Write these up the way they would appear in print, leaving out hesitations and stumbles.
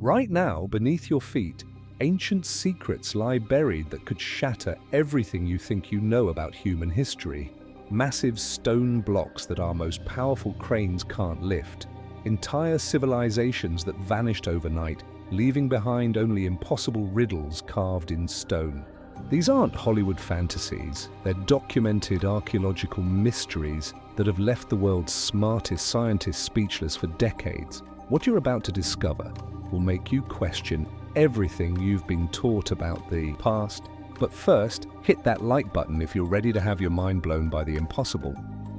Right now, beneath your feet, ancient secrets lie buried that could shatter everything you think you know about human history. Massive stone blocks that our most powerful cranes can't lift. Entire civilizations that vanished overnight, leaving behind only impossible riddles carved in stone. These aren't Hollywood fantasies, they're documented archaeological mysteries that have left the world's smartest scientists speechless for decades. What you're about to discover will make you question everything you've been taught about the past. But first, hit that like button if you're ready to have your mind blown by the impossible.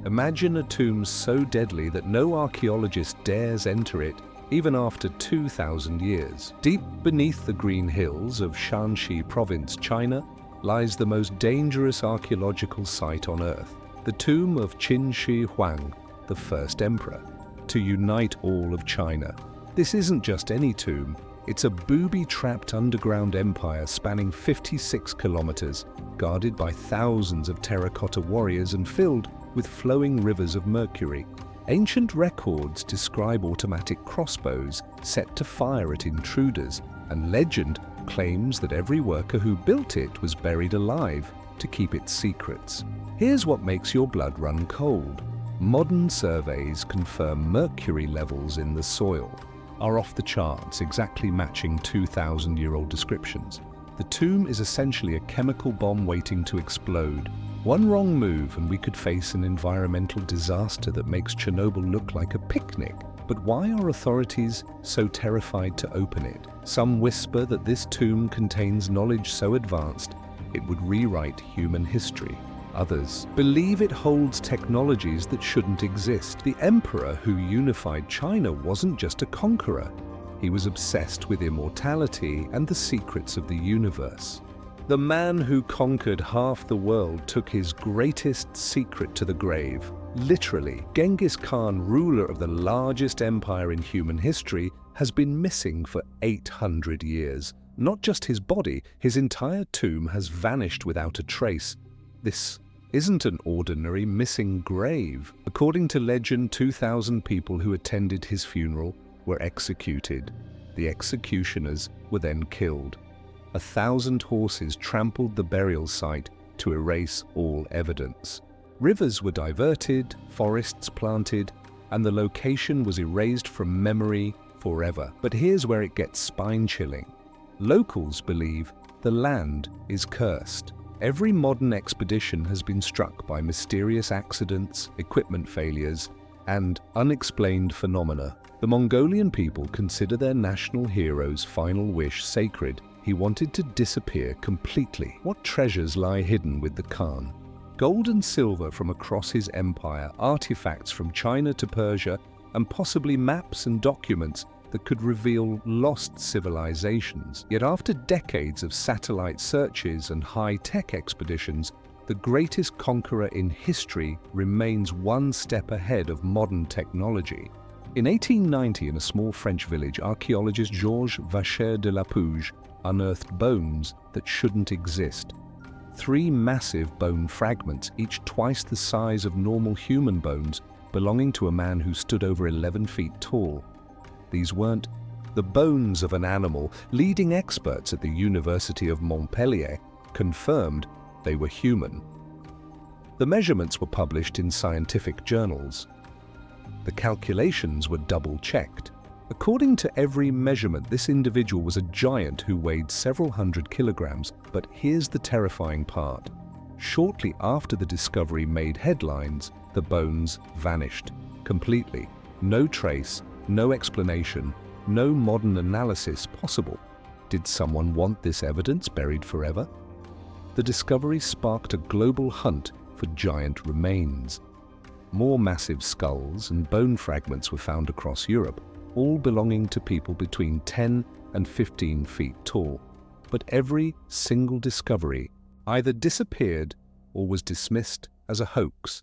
Imagine a tomb so deadly that no archaeologist dares enter it, even after 2,000 years. Deep beneath the green hills of Shanxi Province, China, lies the most dangerous archaeological site on Earth, the tomb of Qin Shi Huang, the first emperor, to unite all of China. This isn't just any tomb, it's a booby-trapped underground empire spanning 56 kilometers, guarded by thousands of terracotta warriors and filled with flowing rivers of mercury. Ancient records describe automatic crossbows set to fire at intruders, and legend claims that every worker who built it was buried alive to keep its secrets. Here's what makes your blood run cold. Modern surveys confirm mercury levels in the soil are off the charts, exactly matching 2,000-year-old descriptions. The tomb is essentially a chemical bomb waiting to explode. One wrong move and we could face an environmental disaster that makes Chernobyl look like a picnic. But why are authorities so terrified to open it? Some whisper that this tomb contains knowledge so advanced it would rewrite human history. Others believe it holds technologies that shouldn't exist. The emperor who unified China wasn't just a conqueror. He was obsessed with immortality and the secrets of the universe. The man who conquered half the world took his greatest secret to the grave. Literally, Genghis Khan, ruler of the largest empire in human history, has been missing for 800 years. Not just his body, his entire tomb has vanished without a trace. This isn't an ordinary missing grave. According to legend, 2,000 people who attended his funeral were executed. The executioners were then killed. 1,000 horses trampled the burial site to erase all evidence. Rivers were diverted, forests planted, and the location was erased from memory forever. But here's where it gets spine-chilling. Locals believe the land is cursed. Every modern expedition has been struck by mysterious accidents, equipment failures, and unexplained phenomena. The Mongolian people consider their national hero's final wish sacred. He wanted to disappear completely. What treasures lie hidden with the Khan? Gold and silver from across his empire, artifacts from China to Persia, and possibly maps and documents that could reveal lost civilizations. Yet after decades of satellite searches and high-tech expeditions, the greatest conqueror in history remains one step ahead of modern technology. In 1890, in a small French village, archaeologist Georges Vacher de la Pouge unearthed bones that shouldn't exist. 3 massive bone fragments, each twice the size of normal human bones, belonging to a man who stood over 11 feet tall. These weren't the bones of an animal. Leading experts at the University of Montpellier confirmed they were human. The measurements were published in scientific journals. The calculations were double-checked. According to every measurement, this individual was a giant who weighed several hundred kilograms. But here's the terrifying part. Shortly after the discovery made headlines, the bones vanished completely. No trace, no explanation, no modern analysis possible. Did someone want this evidence buried forever? The discovery sparked a global hunt for giant remains. More massive skulls and bone fragments were found across Europe, all belonging to people between 10 and 15 feet tall. But every single discovery either disappeared or was dismissed as a hoax.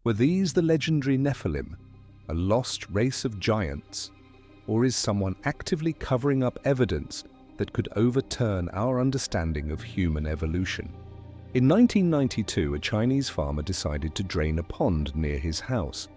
Were these the legendary Nephilim, a lost race of giants? Or is someone actively covering up evidence that could overturn our understanding of human evolution? In 1992, a Chinese farmer decided to drain a pond near his house.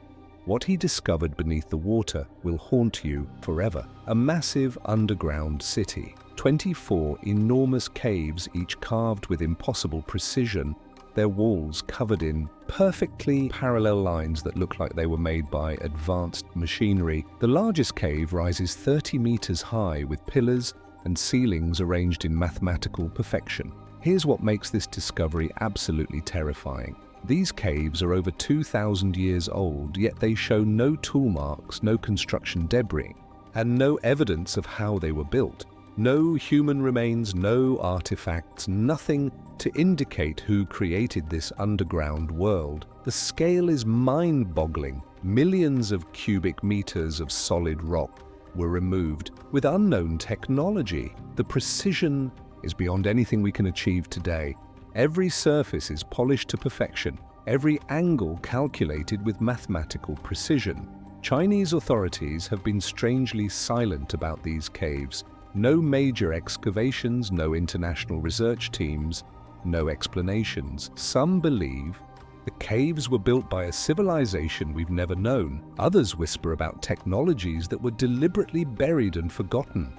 What he discovered beneath the water will haunt you forever. A massive underground city. 24 enormous caves, each carved with impossible precision, their walls covered in perfectly parallel lines that look like they were made by advanced machinery. The largest cave rises 30 meters high with pillars and ceilings arranged in mathematical perfection. Here's what makes this discovery absolutely terrifying. These caves are over 2,000 years old, yet they show no tool marks, no construction debris, and no evidence of how they were built. No human remains, no artifacts, nothing to indicate who created this underground world. The scale is mind-boggling. Millions of cubic meters of solid rock were removed with unknown technology. The precision is beyond anything we can achieve today. Every surface is polished to perfection, every angle calculated with mathematical precision. Chinese authorities have been strangely silent about these caves. No major excavations, no international research teams, no explanations. Some believe the caves were built by a civilization we've never known. Others whisper about technologies that were deliberately buried and forgotten.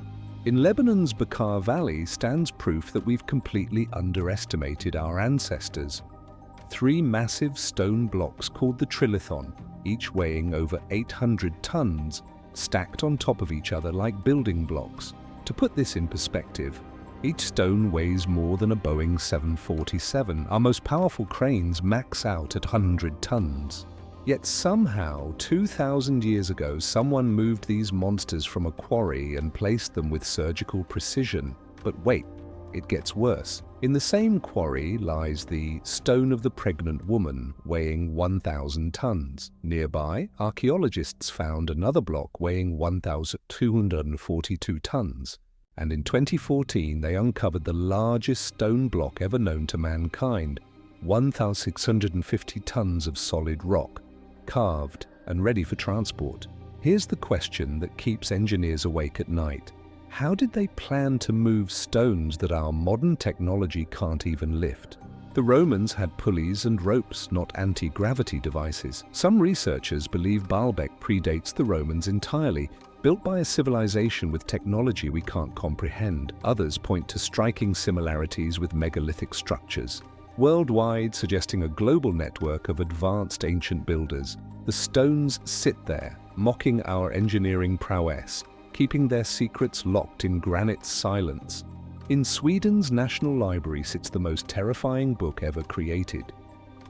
In Lebanon's Bekaa Valley stands proof that we've completely underestimated our ancestors. 3 massive stone blocks called the Trilithon, each weighing over 800 tons, stacked on top of each other like building blocks. To put this in perspective, each stone weighs more than a Boeing 747. Our most powerful cranes max out at 100 tons. Yet somehow, 2,000 years ago, someone moved these monsters from a quarry and placed them with surgical precision. But wait, it gets worse. In the same quarry lies the Stone of the Pregnant Woman, weighing 1,000 tons. Nearby, archaeologists found another block weighing 1,242 tons. And in 2014, they uncovered the largest stone block ever known to mankind, 1,650 tons of solid rock, carved and ready for transport. Here's the question that keeps engineers awake at night. How did they plan to move stones that our modern technology can't even lift? The Romans had pulleys and ropes, not anti-gravity devices. Some researchers believe Baalbek predates the Romans entirely, built by a civilization with technology we can't comprehend. Others point to striking similarities with megalithic structures, worldwide suggesting a global network of advanced ancient builders. The stones sit there, mocking our engineering prowess, keeping their secrets locked in granite's silence. In Sweden's National Library sits the most terrifying book ever created.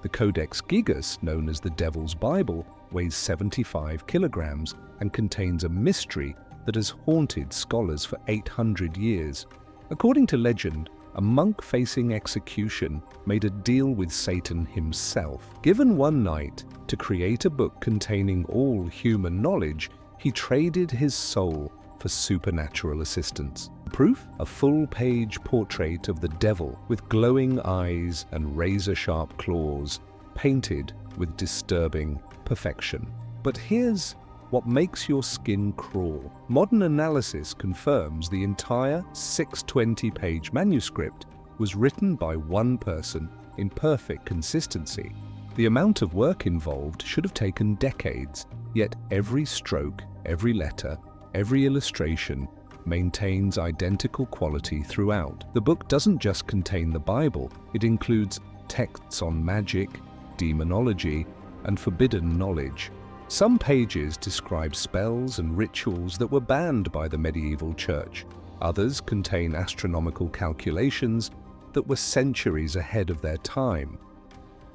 The Codex Gigas, known as the Devil's Bible, weighs 75 kilograms and contains a mystery that has haunted scholars for 800 years. According to legend, a monk facing execution made a deal with Satan himself. Given one night to create a book containing all human knowledge, he traded his soul for supernatural assistance. Proof? A full-page portrait of the devil with glowing eyes and razor-sharp claws, painted with disturbing perfection. But here's what makes your skin crawl. Modern analysis confirms the entire 620-page manuscript was written by one person in perfect consistency. The amount of work involved should have taken decades, yet every stroke, every letter, every illustration maintains identical quality throughout. The book doesn't just contain the Bible, it includes texts on magic, demonology, and forbidden knowledge. Some pages describe spells and rituals that were banned by the medieval church. Others contain astronomical calculations that were centuries ahead of their time.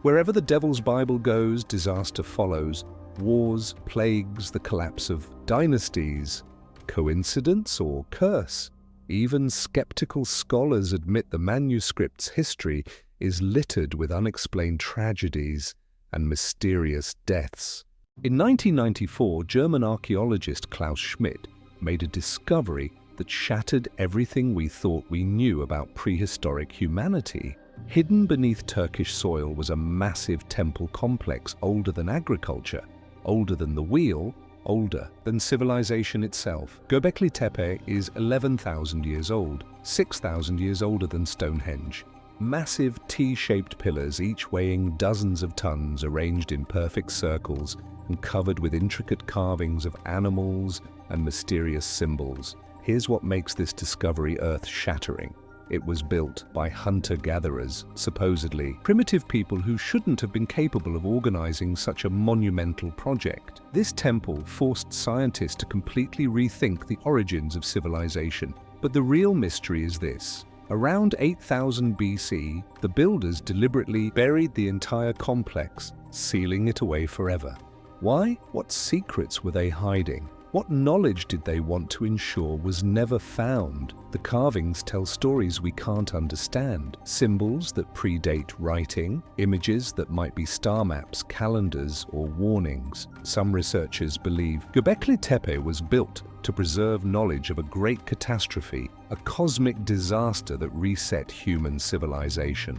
Wherever the Devil's Bible goes, disaster follows. Wars, plagues, the collapse of dynasties. Coincidence or curse? Even skeptical scholars admit the manuscript's history is littered with unexplained tragedies and mysterious deaths. In 1994, German archaeologist Klaus Schmidt made a discovery that shattered everything we thought we knew about prehistoric humanity. Hidden beneath Turkish soil was a massive temple complex older than agriculture, older than the wheel, older than civilization itself. Göbekli Tepe is 11,000 years old, 6,000 years older than Stonehenge. Massive T-shaped pillars, each weighing dozens of tons, arranged in perfect circles, and covered with intricate carvings of animals and mysterious symbols. Here's what makes this discovery earth-shattering. It was built by hunter-gatherers, supposedly primitive people who shouldn't have been capable of organizing such a monumental project. This temple forced scientists to completely rethink the origins of civilization. But the real mystery is this. Around 8000 BC, the builders deliberately buried the entire complex, sealing it away forever. Why? What secrets were they hiding? What knowledge did they want to ensure was never found? The carvings tell stories we can't understand, symbols that predate writing, images that might be star maps, calendars, or warnings. Some researchers believe Göbekli Tepe was built to preserve knowledge of a great catastrophe, a cosmic disaster that reset human civilization.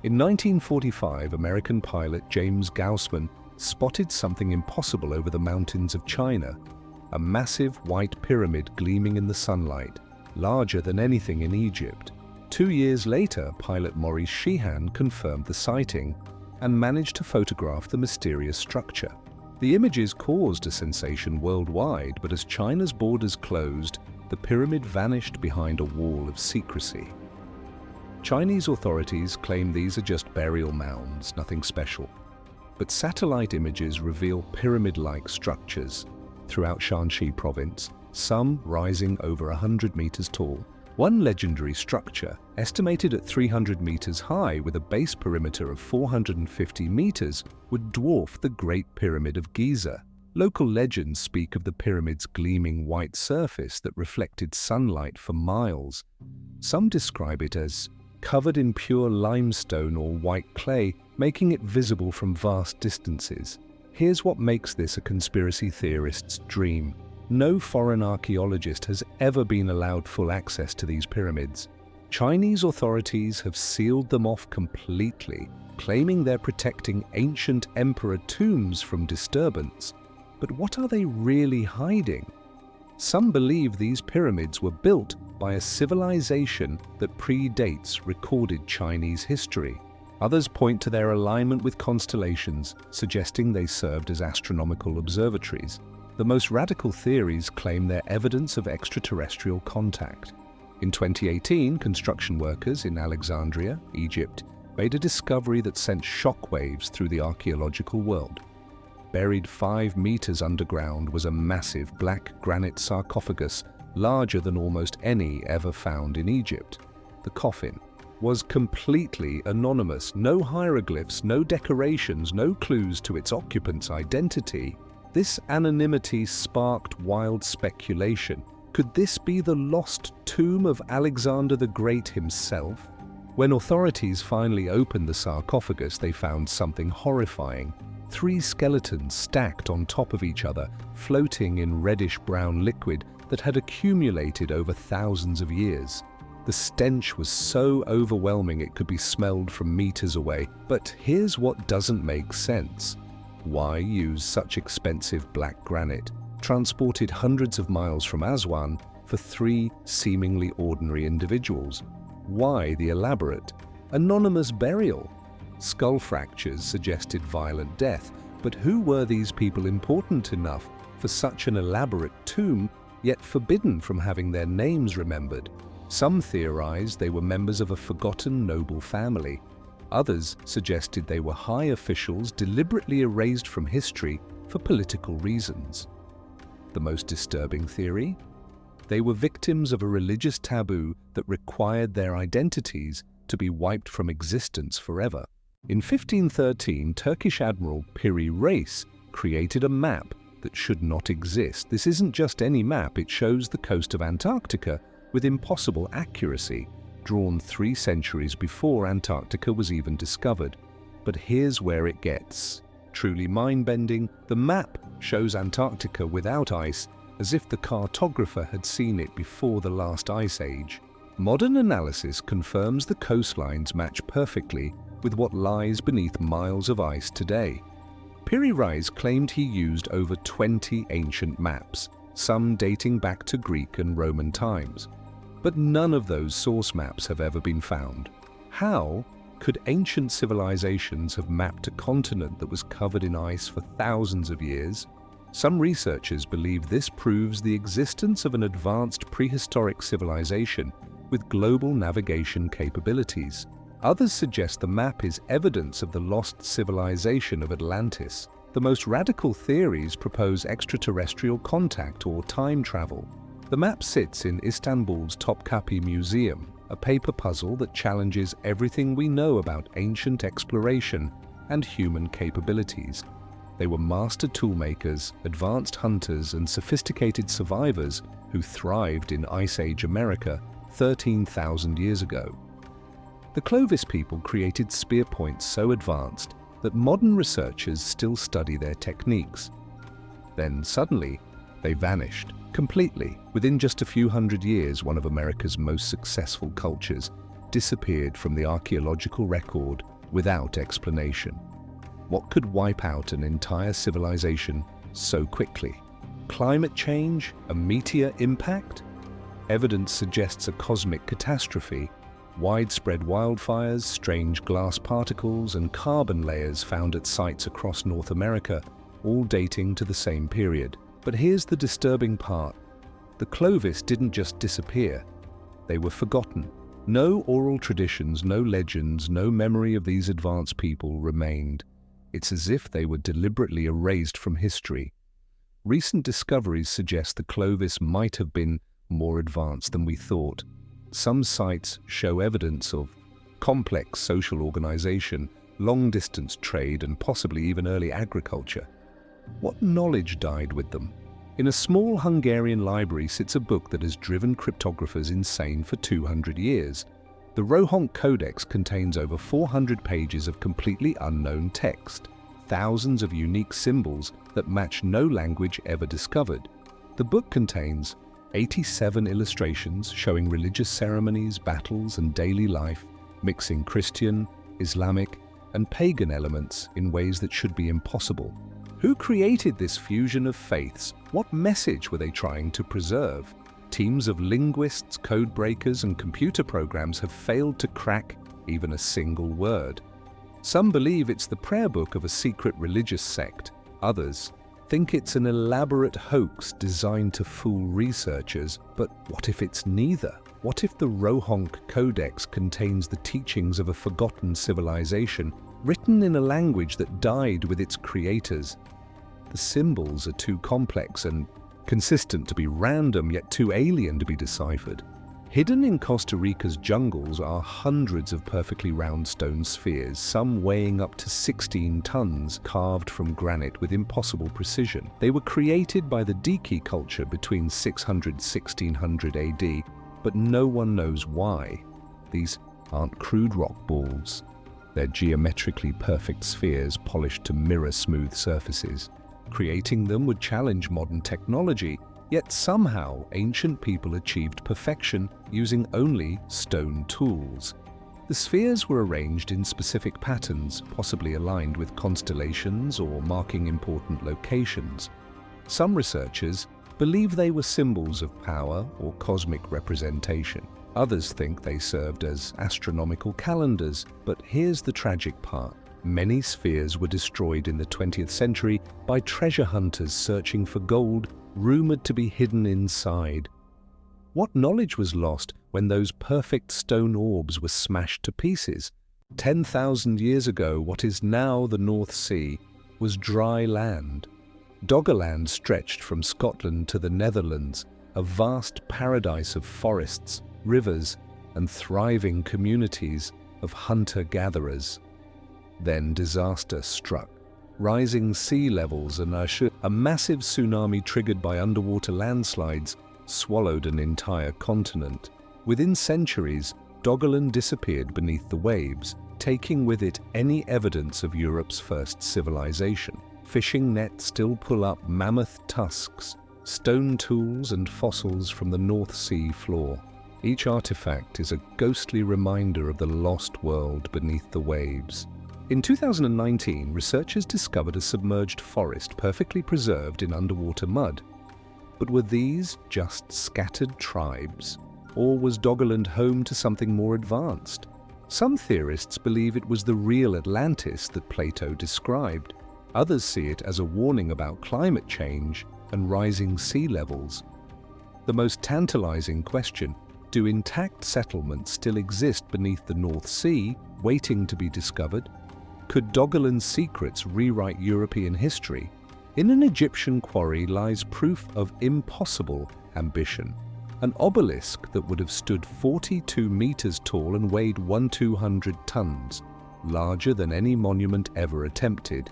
In 1945, American pilot James Gaussman spotted something impossible over the mountains of China. A massive white pyramid gleaming in the sunlight, larger than anything in Egypt. 2 years later, pilot Maurice Sheehan confirmed the sighting and managed to photograph the mysterious structure. The images caused a sensation worldwide, but as China's borders closed, the pyramid vanished behind a wall of secrecy. Chinese authorities claim these are just burial mounds, nothing special. But satellite images reveal pyramid-like structures throughout Shanxi province, some rising over 100 meters tall. One legendary structure, estimated at 300 meters high with a base perimeter of 450 meters, would dwarf the Great Pyramid of Giza. Local legends speak of the pyramid's gleaming white surface that reflected sunlight for miles. Some describe it as covered in pure limestone or white clay, making it visible from vast distances. Here's what makes this a conspiracy theorist's dream. No foreign archaeologist has ever been allowed full access to these pyramids. Chinese authorities have sealed them off completely, claiming they're protecting ancient emperor tombs from disturbance. But what are they really hiding? Some believe these pyramids were built by a civilization that predates recorded Chinese history. Others point to their alignment with constellations, suggesting they served as astronomical observatories. The most radical theories claim they're evidence of extraterrestrial contact. In 2018, construction workers in Alexandria, Egypt, made a discovery that sent shockwaves through the archaeological world. Buried 5 meters underground was a massive black granite sarcophagus, larger than almost any ever found in Egypt. The coffin was completely anonymous, no hieroglyphs, no decorations, no clues to its occupant's identity. This anonymity sparked wild speculation. Could this be the lost tomb of Alexander the Great himself? When authorities finally opened the sarcophagus, they found something horrifying. 3 skeletons stacked on top of each other, floating in reddish-brown liquid that had accumulated over thousands of years. The stench was so overwhelming it could be smelled from meters away. But here's what doesn't make sense. Why use such expensive black granite, transported hundreds of miles from Aswan, for 3 seemingly ordinary individuals? Why the elaborate, anonymous burial? Skull fractures suggested violent death, but who were these people important enough for such an elaborate tomb, yet forbidden from having their names remembered? Some theorized they were members of a forgotten noble family. Others suggested they were high officials deliberately erased from history for political reasons. The most disturbing theory? They were victims of a religious taboo that required their identities to be wiped from existence forever. In 1513, Turkish Admiral Piri Reis created a map that should not exist. This isn't just any map, it shows the coast of Antarctica with impossible accuracy, drawn 3 centuries before Antarctica was even discovered. But here's where it gets truly mind-bending. The map shows Antarctica without ice, as if the cartographer had seen it before the last ice age. Modern analysis confirms the coastlines match perfectly with what lies beneath miles of ice today. Piri Reis claimed he used over 20 ancient maps, some dating back to Greek and Roman times. But none of those source maps have ever been found. How Could ancient civilizations have mapped a continent that was covered in ice for thousands of years? Some researchers believe this proves the existence of an advanced prehistoric civilization with global navigation capabilities. Others suggest the map is evidence of the lost civilization of Atlantis. The most radical theories propose extraterrestrial contact or time travel. The map sits in Istanbul's Topkapi Museum, a paper puzzle that challenges everything we know about ancient exploration and human capabilities. They were master toolmakers, advanced hunters, and sophisticated survivors who thrived in Ice Age America 13,000 years ago. The Clovis people created spear points so advanced that modern researchers still study their techniques. Then suddenly, they vanished completely. Within just a few hundred years, one of America's most successful cultures disappeared from the archaeological record without explanation. What could wipe out an entire civilization so quickly? Climate change? A meteor impact? Evidence suggests a cosmic catastrophe. Widespread wildfires, strange glass particles, and carbon layers found at sites across North America, all dating to the same period. But here's the disturbing part. The Clovis didn't just disappear. They were forgotten. No oral traditions, no legends, no memory of these advanced people remained. It's as if they were deliberately erased from history. Recent discoveries suggest the Clovis might have been more advanced than we thought. Some sites show evidence of complex social organization, long-distance trade, and possibly even early agriculture. What knowledge died with them? In a small Hungarian library sits a book that has driven cryptographers insane for 200 years. The Rohonc Codex contains over 400 pages of completely unknown text, thousands of unique symbols that match no language ever discovered. The book contains 87 illustrations showing religious ceremonies, battles, and daily life, mixing Christian, Islamic, and pagan elements in ways that should be impossible. Who created this fusion of faiths? What message were they trying to preserve? Teams of linguists, code breakers, and computer programs have failed to crack even a single word. Some believe it's the prayer book of a secret religious sect. Others think it's an elaborate hoax designed to fool researchers. But what if it's neither? What if the Rohonc Codex contains the teachings of a forgotten civilization, written in a language that died with its creators? The symbols are too complex and consistent to be random, yet too alien to be deciphered. Hidden in Costa Rica's jungles are hundreds of perfectly round stone spheres, some weighing up to 16 tons, carved from granite with impossible precision. They were created by the Diki culture between 600–1600 AD, but no one knows why. These aren't crude rock balls. They're geometrically perfect spheres polished to mirror smooth surfaces. Creating them would challenge modern technology, yet somehow ancient people achieved perfection using only stone tools. The spheres were arranged in specific patterns, possibly aligned with constellations or marking important locations. Some researchers believe they were symbols of power or cosmic representation. Others think they served as astronomical calendars, but here's the tragic part. Many spheres were destroyed in the 20th century by treasure hunters searching for gold, rumored to be hidden inside. What knowledge was lost when those perfect stone orbs were smashed to pieces? 10,000 years ago, what is now the North Sea was dry land. Doggerland stretched from Scotland to the Netherlands, a vast paradise of forests, rivers, and thriving communities of hunter-gatherers. Then disaster struck. Rising sea levels and a massive tsunami triggered by underwater landslides swallowed an entire continent. Within centuries, Doggerland disappeared beneath the waves, taking with it any evidence of Europe's first civilization. Fishing nets still pull up mammoth tusks, stone tools, and fossils from the North Sea floor. Each artifact is a ghostly reminder of the lost world beneath the waves. In 2019, researchers discovered a submerged forest perfectly preserved in underwater mud. But were these just scattered tribes? Or was Doggerland home to something more advanced? Some theorists believe it was the real Atlantis that Plato described. Others see it as a warning about climate change and rising sea levels. The most tantalizing question: do intact settlements still exist beneath the North Sea, waiting to be discovered? Could Doggerland's secrets rewrite European history? In an Egyptian quarry lies proof of impossible ambition. An obelisk that would have stood 42 meters tall and weighed 1,200 tons, larger than any monument ever attempted.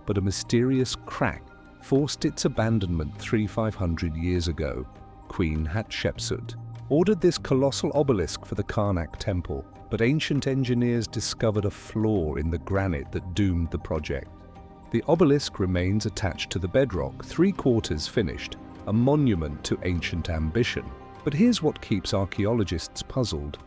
But a mysterious crack forced its abandonment 3,500 years ago. Queen Hatshepsut ordered this colossal obelisk for the Karnak temple, but ancient engineers discovered a flaw in the granite that doomed the project. The obelisk remains attached to the bedrock, 3/4 finished, a monument to ancient ambition. But here's what keeps archaeologists puzzled.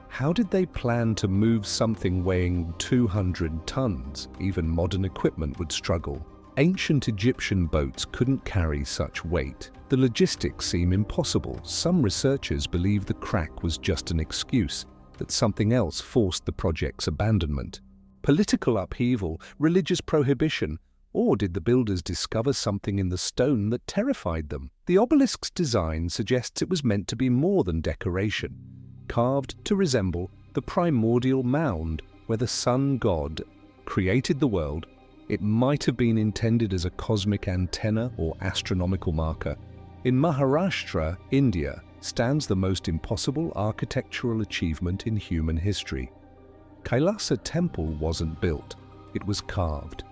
How did they plan to move something weighing 200 tons? Even modern equipment would struggle. Ancient Egyptian boats couldn't carry such weight. The logistics seem impossible. Some researchers believe the crack was just an excuse, that something else forced the project's abandonment. Political upheaval, religious prohibition, or did the builders discover something in the stone that terrified them? The obelisk's design suggests it was meant to be more than decoration, carved to resemble the primordial mound where the sun god created the world. It might have been intended as a cosmic antenna or astronomical marker. In Maharashtra, India, stands the most impossible architectural achievement in human history. Kailasa temple wasn't built, it was carved.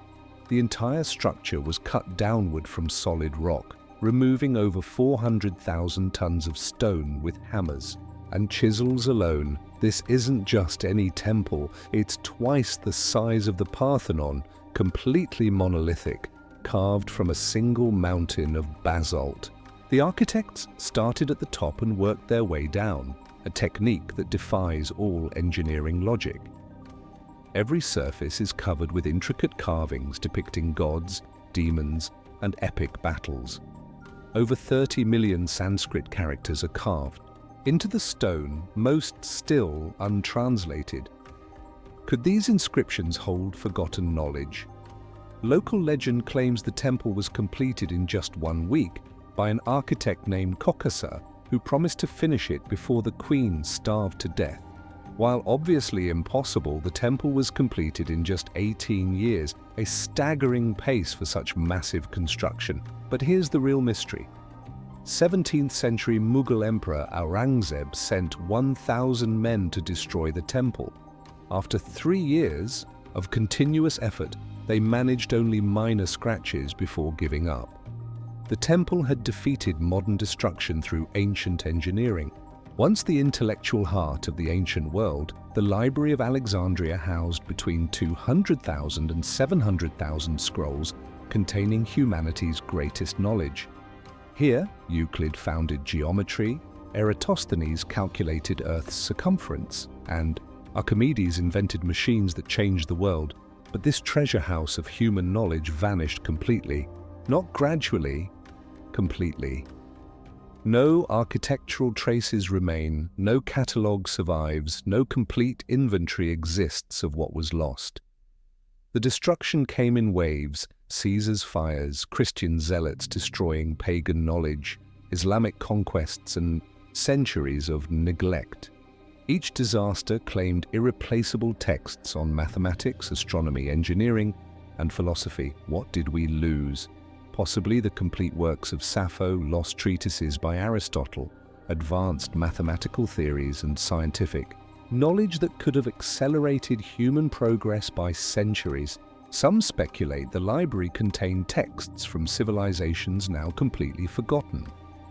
The entire structure was cut downward from solid rock, removing over 400,000 tons of stone with hammers and chisels alone. This isn't just any temple, it's twice the size of the Parthenon, completely monolithic, carved from a single mountain of basalt. The architects started at the top and worked their way down, a technique that defies all engineering logic. Every surface is covered with intricate carvings depicting gods, demons, and epic battles. Over 30 million Sanskrit characters are carved into the stone, most still untranslated. Could these inscriptions hold forgotten knowledge? Local legend claims the temple was completed in just 1 week by an architect named Costa, who promised to finish it before the queen starved to death. While obviously impossible, the temple was completed in just 18 years, a staggering pace for such massive construction. But here's the real mystery. 17th century Mughal Emperor Aurangzeb sent 1,000 men to destroy the temple. After 3 years of continuous effort, they managed only minor scratches before giving up. The temple had defeated modern destruction through ancient engineering. Once the intellectual heart of the ancient world, the Library of Alexandria housed between 200,000 and 700,000 scrolls containing humanity's greatest knowledge. Here, Euclid founded geometry, Eratosthenes calculated Earth's circumference, and Archimedes invented machines that changed the world. But this treasure house of human knowledge vanished completely. Not gradually, completely. No architectural traces remain, no catalogue survives, no complete inventory exists of what was lost. The destruction came in waves: Caesar's fires, Christian zealots destroying pagan knowledge, Islamic conquests, and centuries of neglect. Each disaster claimed irreplaceable texts on mathematics, astronomy, engineering, and philosophy. What did we lose? Possibly the complete works of Sappho, lost treatises by Aristotle, advanced mathematical theories and scientific knowledge that could have accelerated human progress by centuries. Some speculate the library contained texts from civilizations now completely forgotten.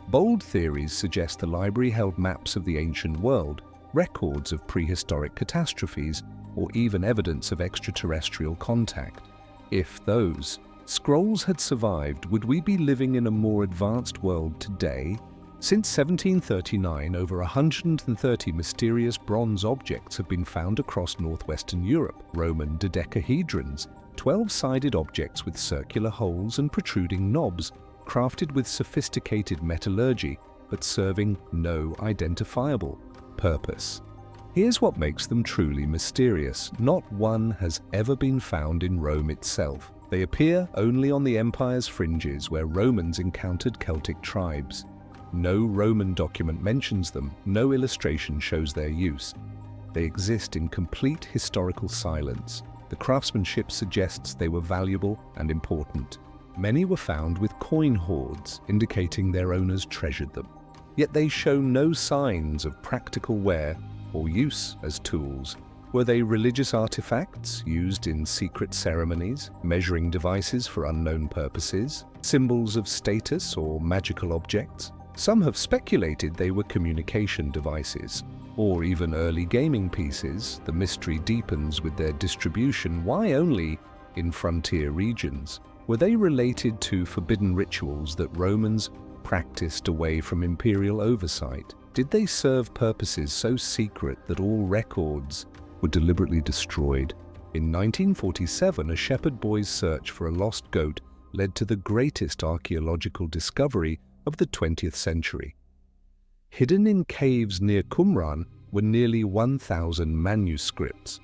Bold theories suggest the library held maps of the ancient world, records of prehistoric catastrophes, or even evidence of extraterrestrial contact. If those scrolls had survived, would we be living in a more advanced world today? Since 1739, over 130 mysterious bronze objects have been found across northwestern Europe. Roman dodecahedrons, 12-sided objects with circular holes and protruding knobs, crafted with sophisticated metallurgy, but serving no identifiable purpose. Here's what makes them truly mysterious. Not one has ever been found in Rome itself. They appear only on the empire's fringes where Romans encountered Celtic tribes. No Roman document mentions them, no illustration shows their use. They exist in complete historical silence. The craftsmanship suggests they were valuable and important. Many were found with coin hoards, indicating their owners treasured them. Yet they show no signs of practical wear or use as tools. Were they religious artifacts used in secret ceremonies, measuring devices for unknown purposes, symbols of status or magical objects? Some have speculated they were communication devices, or even early gaming pieces. The mystery deepens with their distribution. Why only in frontier regions? Were they related to forbidden rituals that Romans practiced away from imperial oversight? Did they serve purposes so secret that all records were deliberately destroyed? In 1947, a shepherd boy's search for a lost goat led to the greatest archaeological discovery of the 20th century. Hidden in caves near Qumran were nearly 1,000 manuscripts,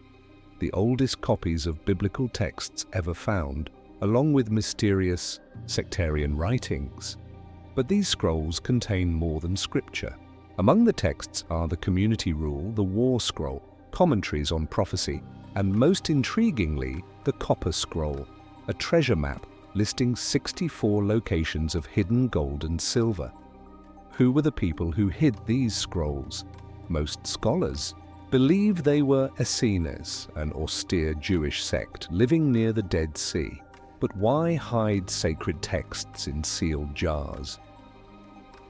the oldest copies of biblical texts ever found, along with mysterious sectarian writings. But these scrolls contain more than scripture. Among the texts are the community rule, the war scroll, commentaries on prophecy, and most intriguingly, the copper scroll, a treasure map listing 64 locations of hidden gold and silver. Who were the people who hid these scrolls? Most scholars believe they were Essenes, an austere Jewish sect living near the Dead Sea. But why hide sacred texts in sealed jars?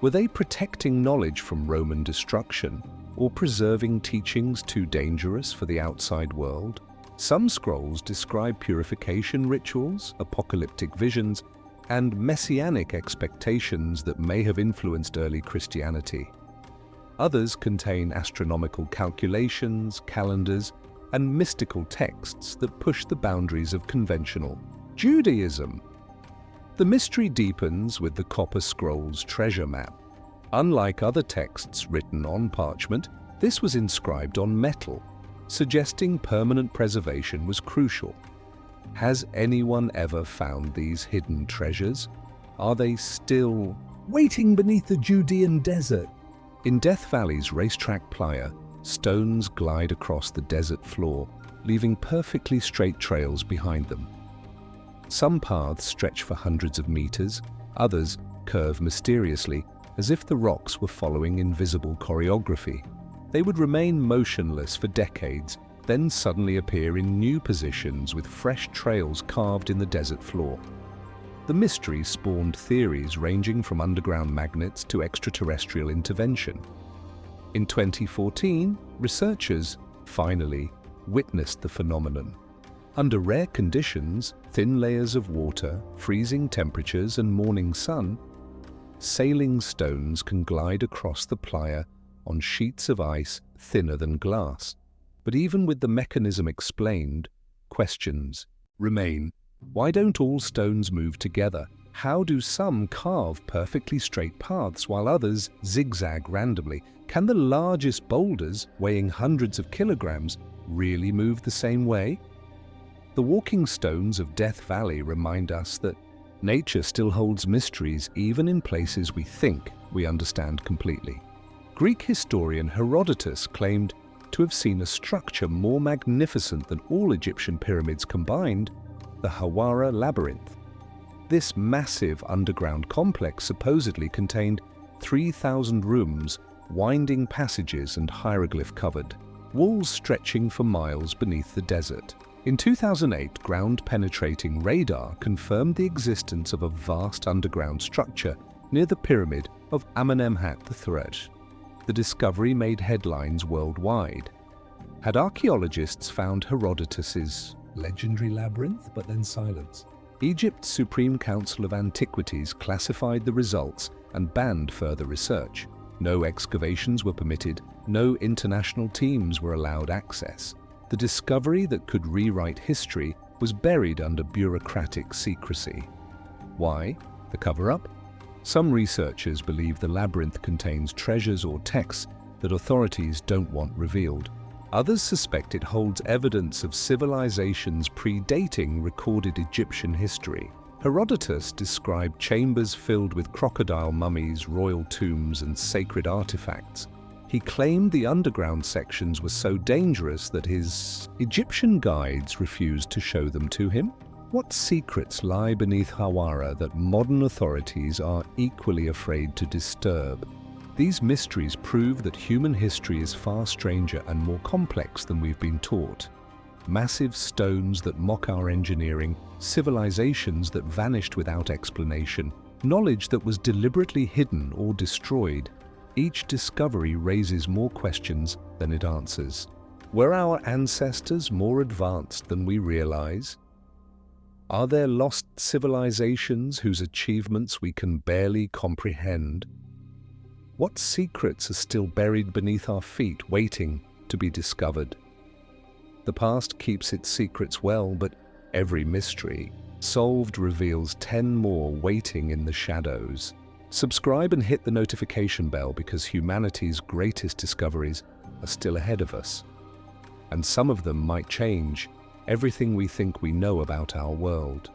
Were they protecting knowledge from Roman destruction, or preserving teachings too dangerous for the outside world? Some scrolls describe purification rituals, apocalyptic visions, and messianic expectations that may have influenced early Christianity. Others contain astronomical calculations, calendars, and mystical texts that push the boundaries of conventional Judaism. The mystery deepens with the Copper Scrolls treasure map. Unlike other texts written on parchment, this was inscribed on metal, suggesting permanent preservation was crucial. Has anyone ever found these hidden treasures? Are they still waiting beneath the Judean desert? In Death Valley's racetrack playa, stones glide across the desert floor, leaving perfectly straight trails behind them. Some paths stretch for hundreds of meters, others curve mysteriously, as if the rocks were following invisible choreography. They would remain motionless for decades, then suddenly appear in new positions with fresh trails carved in the desert floor. The mystery spawned theories ranging from underground magnets to extraterrestrial intervention. In 2014, researchers finally witnessed the phenomenon. Under rare conditions, thin layers of water, freezing temperatures, and morning sun, sailing stones can glide across the playa on sheets of ice thinner than glass. But even with the mechanism explained, questions remain. Why don't all stones move together? How do some carve perfectly straight paths while others zigzag randomly? Can the largest boulders, weighing hundreds of kilograms, really move the same way? The walking stones of Death Valley remind us that nature still holds mysteries even in places we think we understand completely. Greek historian Herodotus claimed to have seen a structure more magnificent than all Egyptian pyramids combined, the Hawara Labyrinth. This massive underground complex supposedly contained 3,000 rooms, winding passages and hieroglyph-covered, walls stretching for miles beneath the desert. In 2008, ground-penetrating radar confirmed the existence of a vast underground structure near the pyramid of Amenemhat III. The discovery made headlines worldwide. Had archaeologists found Herodotus's legendary labyrinth, but then silence? Egypt's Supreme Council of Antiquities classified the results and banned further research. No excavations were permitted, no international teams were allowed access. The discovery that could rewrite history was buried under bureaucratic secrecy. Why? The cover-up? Some researchers believe the labyrinth contains treasures or texts that authorities don't want revealed. Others suspect it holds evidence of civilizations predating recorded Egyptian history. Herodotus described chambers filled with crocodile mummies, royal tombs, and sacred artifacts. He claimed the underground sections were so dangerous that his Egyptian guides refused to show them to him. What secrets lie beneath Hawara that modern authorities are equally afraid to disturb? These mysteries prove that human history is far stranger and more complex than we've been taught. Massive stones that mock our engineering, civilizations that vanished without explanation, knowledge that was deliberately hidden or destroyed. Each discovery raises more questions than it answers. Were our ancestors more advanced than we realize? Are there lost civilizations whose achievements we can barely comprehend? What secrets are still buried beneath our feet, waiting to be discovered? The past keeps its secrets well, but every mystery solved reveals 10 more waiting in the shadows. Subscribe and hit the notification bell because humanity's greatest discoveries are still ahead of us. And some of them might change everything we think we know about our world.